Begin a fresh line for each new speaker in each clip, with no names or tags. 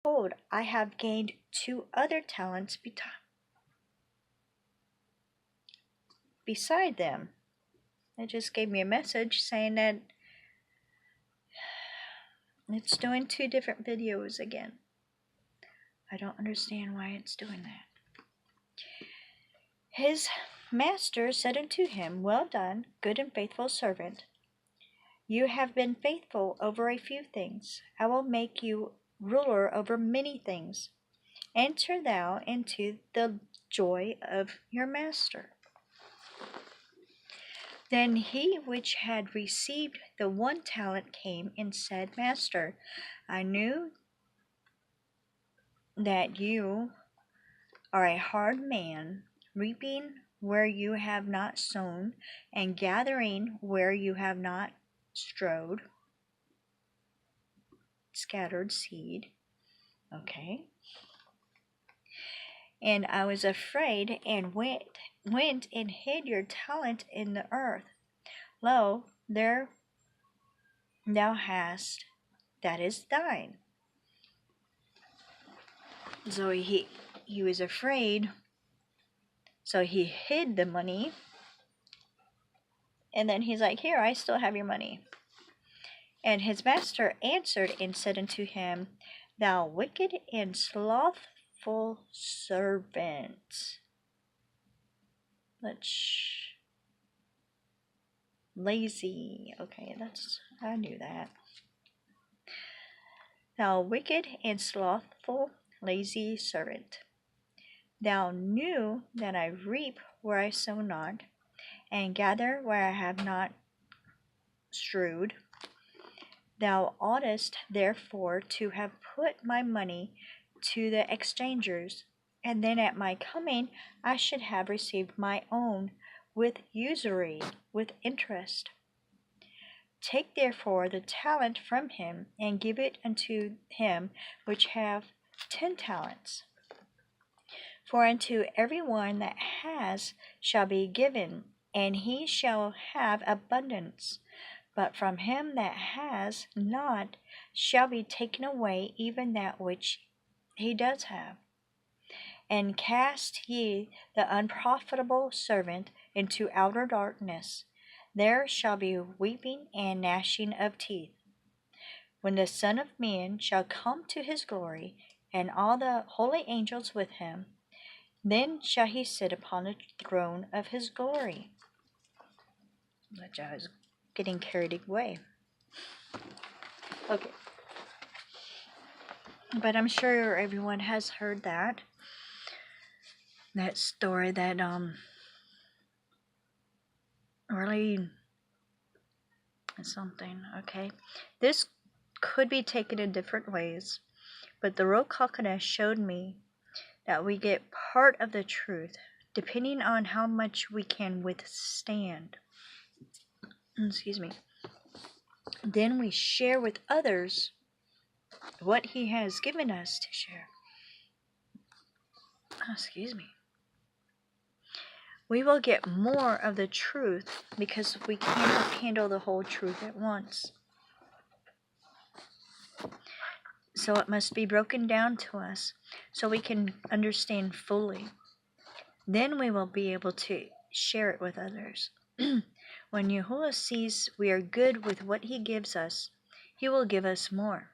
behold, I have gained 2 other talents beside them. It just gave me a message saying that it's doing 2 different videos again. I don't understand why it's doing that. His master said unto him, Well done, good and faithful servant. You have been faithful over a few things. I will make you ruler over many things. Enter thou into the joy of your master. Then he which had received the 1 talent came and said, Master, I knew that you are a hard man, reaping where you have not sown, and gathering where you have not scattered seed. Okay. And I was afraid and went and hid your talent in the earth. Lo, there thou hast, that is thine. So he was afraid, so he hid the money, and then he's like, Here, I still have your money. And his master answered and said unto him, Thou wicked and slothful servant. Lazy. Okay, I knew that. Thou wicked and slothful, lazy servant. Thou knew that I reap where I sow not, and gather where I have not strewed. Thou oughtest therefore to have put my money to the exchangers, and then at my coming I should have received my own with usury, with interest. Take therefore the talent from him, and give it unto him which have 10 talents. For unto every one that has shall be given, and he shall have abundance. But from him that has not shall be taken away even that which he does have. And cast ye the unprofitable servant into outer darkness. There shall be weeping and gnashing of teeth, when the Son of Man shall come to his glory, and all the holy angels with him. Then shall he sit upon the throne of his glory. Which I was getting carried away. Okay. But I'm sure everyone has heard that story that really is something. Okay. This could be taken in different ways, but the Ruach HaKodesh showed me that we get part of the truth depending on how much we can withstand. Excuse me. Then we share with others what he has given us to share. Excuse me. We will get more of the truth because we cannot handle the whole truth at once. So it must be broken down to us so we can understand fully. Then we will be able to share it with others. When Yahuwah sees we are good with what he gives us, he will give us more.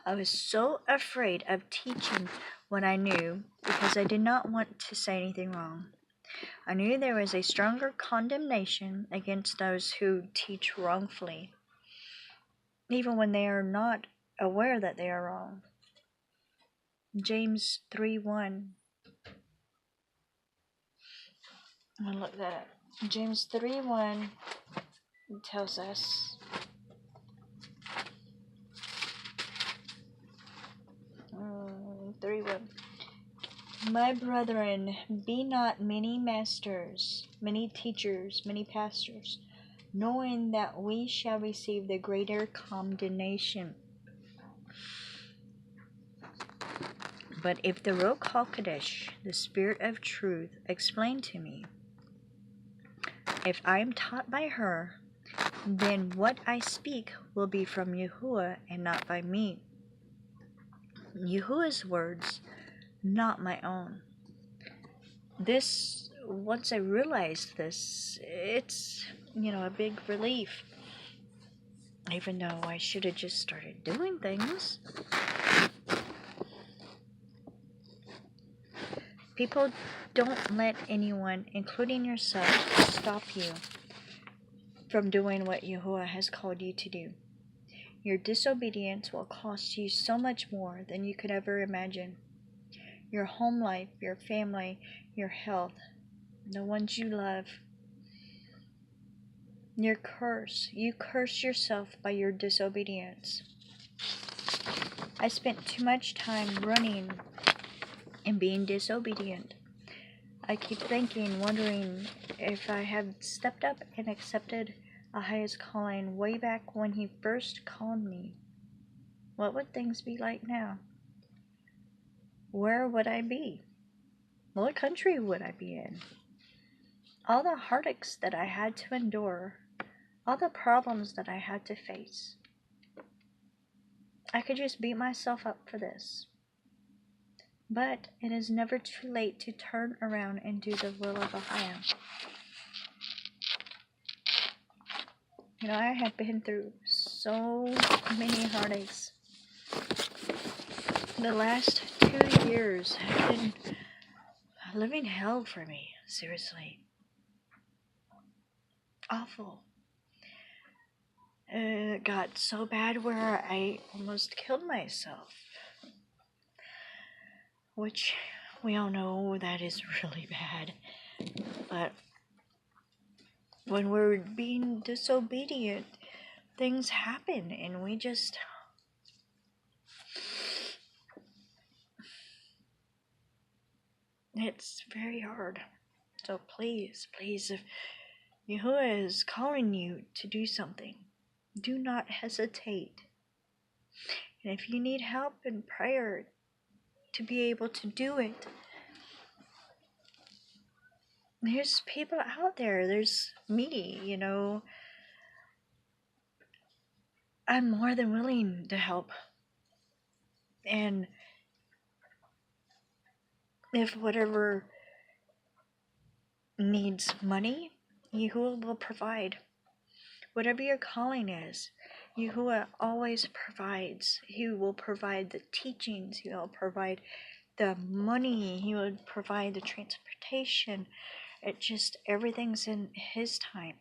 I was so afraid of teaching what I knew because I did not want to say anything wrong. I knew there was a stronger condemnation against those who teach wrongfully, even when they are not aware that they are wrong. James 3:1. I'm going to look that up. James 3:1 tells us, 3:1. My brethren, be not many masters, many teachers, many pastors, knowing that we shall receive the greater condemnation. But if the Ruach HaKodesh, the Spirit of truth, explain to me, if I am taught by her, then what I speak will be from Yahuwah and not by me. Yahuwah's words, not my own. This, once I realized this, it's, a big relief. Even though I should have just started doing things. People, don't let anyone, including yourself, stop you from doing what Yahuwah has called you to do. Your disobedience will cost you so much more than you could ever imagine. Your home life, your family, your health, the ones you love. Your curse. You curse yourself by your disobedience. I spent too much time running and being disobedient. I keep thinking, wondering if I had stepped up and accepted Ahia's calling way back when he first called me. What would things be like now? Where would I be? What country would I be in? All the heartaches that I had to endure, all the problems that I had to face. I could just beat myself up for this. But it is never too late to turn around and do the will of Ahia. I have been through so many heartaches. The last 2 years have been living hell for me, seriously. Awful. It got so bad where I almost killed myself. Which we all know that is really bad. But when we're being disobedient, things happen and we just... It's very hard. So please, if Yahuwah is calling you to do something, do not hesitate. And if you need help in prayer to be able to do it, there's people out there. There's me, I'm more than willing to help. And if whatever needs money, Yahuwah will provide. Whatever your calling is, Yahuwah always provides. He will provide the teachings. He will provide the money. He will provide the transportation. It just, everything's in His time.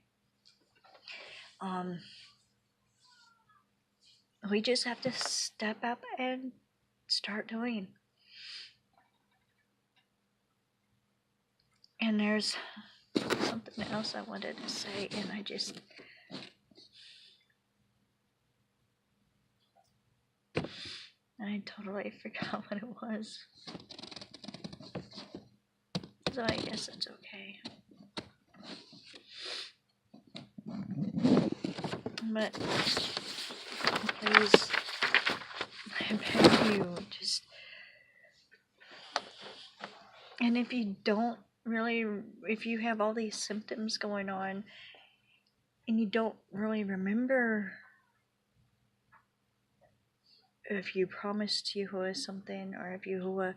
We just have to step up and start doing. And there's something else I wanted to say, and I totally forgot what it was. So I guess it's okay. But please, I beg you, just... And if you don't really, if you have all these symptoms going on, and you don't really remember if you promised Yahuwah something, or if Yahuwah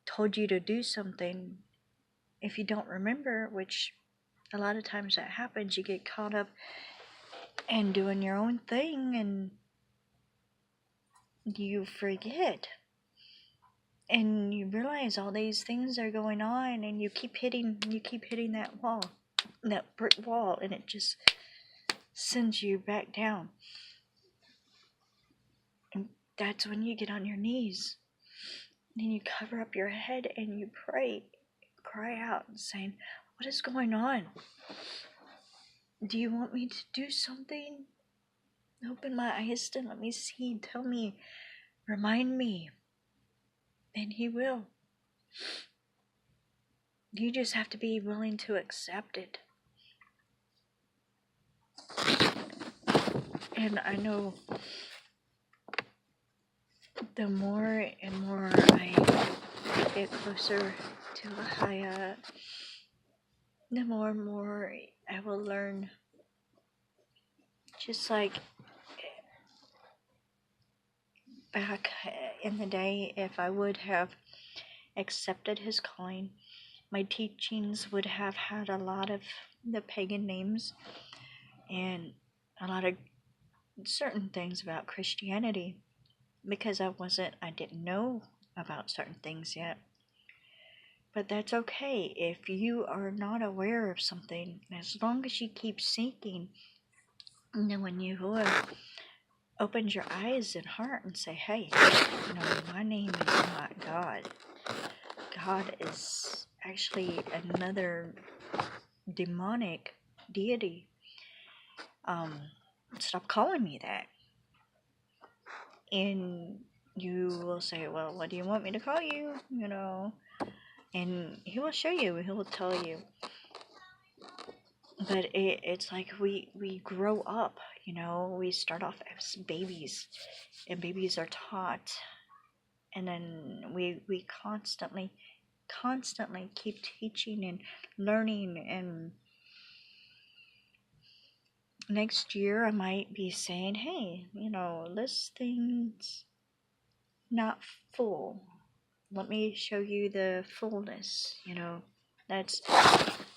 told you to do something, if you don't remember, which a lot of times that happens, you get caught up in doing your own thing, and you forget. And you realize all these things are going on, and you keep hitting that wall, that brick wall, and it just sends you back down. And that's when you get on your knees. And you cover up your head and you pray, cry out, and saying, what is going on? Do you want me to do something? Open my eyes and let me see. Tell me. Remind me. And He will. You just have to be willing to accept it. And I know the more and more I get closer to Ahia, the more and more I will learn. Just like back in the day, if I would have accepted his calling, my teachings would have had a lot of the pagan names and a lot of certain things about Christianity, because I didn't know about certain things yet. But that's okay if you are not aware of something, as long as you keep seeking. And then when you opens your eyes and heart and say, hey, my name is not God. God is actually another demonic deity. Stop calling me that. And you will say, well, what do you want me to call you? And he will show you, he will tell you. But it's like we grow up, we start off as babies, and babies are taught, and then we constantly keep teaching and learning. And next year I might be saying, hey, this thing's not full, let me show you the fullness. That's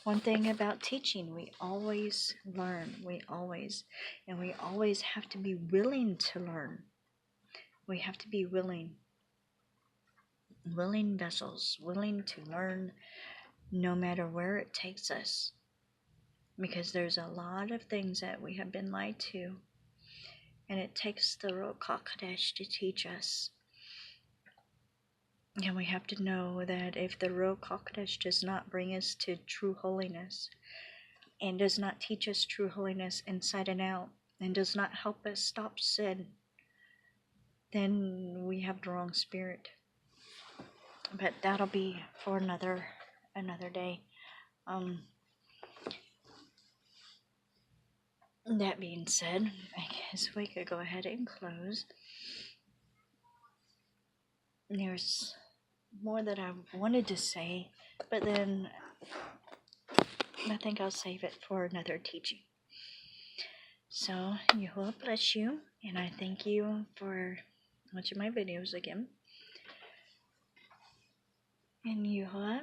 one thing about teaching. We always learn, and we always have to be willing to learn. We have to be willing vessels, willing to learn no matter where it takes us, because there's a lot of things that we have been lied to, and it takes the Ruach HaKodesh to teach us. And we have to know that if the Ruach HaKodesh does not bring us to true holiness, and does not teach us true holiness inside and out, and does not help us stop sin, then we have the wrong spirit. But that'll be for another day. That being said, I guess we could go ahead and close. There's more that I wanted to say, but then I think I'll save it for another teaching. So, Yahuwah bless you, and I thank you for watching my videos again. And Yahuwah,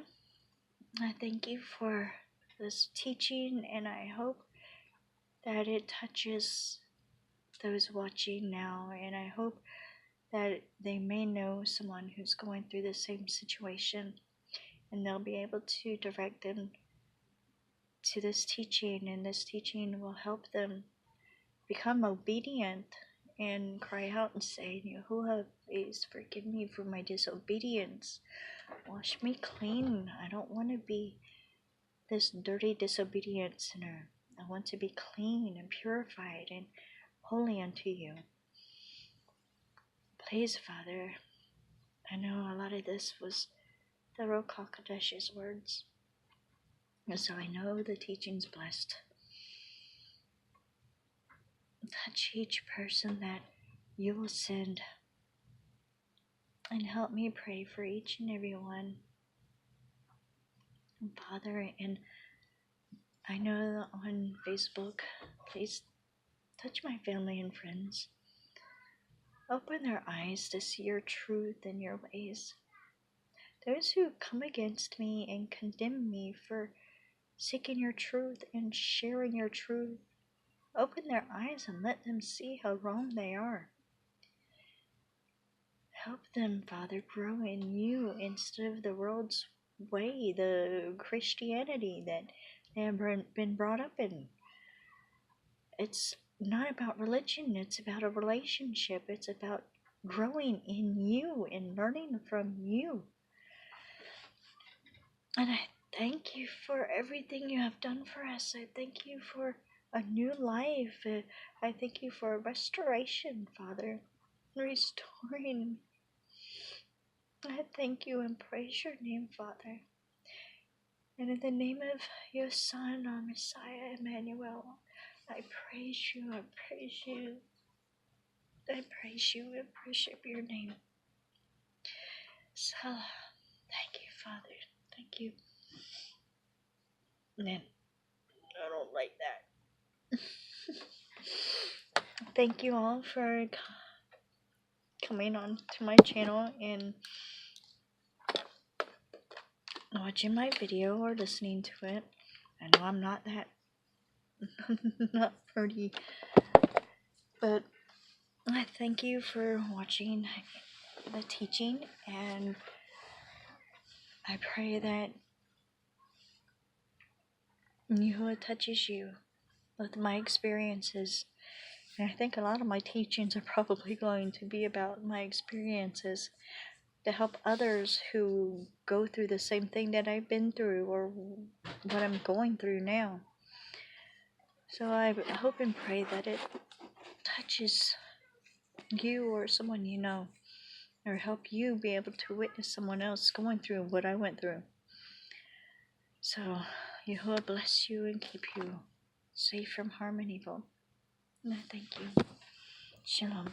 I thank you for this teaching, and I hope that it touches those watching now, and I hope that they may know someone who's going through the same situation, and they'll be able to direct them to this teaching, and this teaching will help them become obedient and cry out and say, Yahuwah, please forgive me for my disobedience. Wash me clean. I don't want to be this dirty, disobedient sinner. I want to be clean and purified and holy unto you. Please, Father, I know a lot of this was the Ruach HaKodesh's words, and so I know the teaching's blessed. Touch each person that you will send, and help me pray for each and every one. And Father, and I know on Facebook, please touch my family and friends. Open their eyes to see your truth and your ways. Those who come against me and condemn me for seeking your truth and sharing your truth, open their eyes and let them see how wrong they are. Help them, Father, grow in you instead of the world's way, the Christianity that they have been brought up in. It's not about religion, it's about a relationship. It's about growing in you and learning from you. And I thank you for everything you have done for us. I thank you for a new life. I thank you for restoration, Father, restoring. I thank you and praise your name, Father. And in the name of your Son, our Messiah, Emmanuel, I praise you, I praise you, I praise you and worship your name. So, thank you, Father. Thank you. Man, I don't like that. Thank you all for coming on to my channel and watching my video or listening to it. I know I'm not that not pretty, but I thank you for watching the teaching, and I pray that Yahuwah touches you with my experiences. And I think a lot of my teachings are probably going to be about my experiences to help others who go through the same thing that I've been through or what I'm going through now. So I hope and pray that it touches you or someone you know, or help you be able to witness someone else going through what I went through. So Yahuwah bless you and keep you safe from harm and evil. And I thank you. Shalom.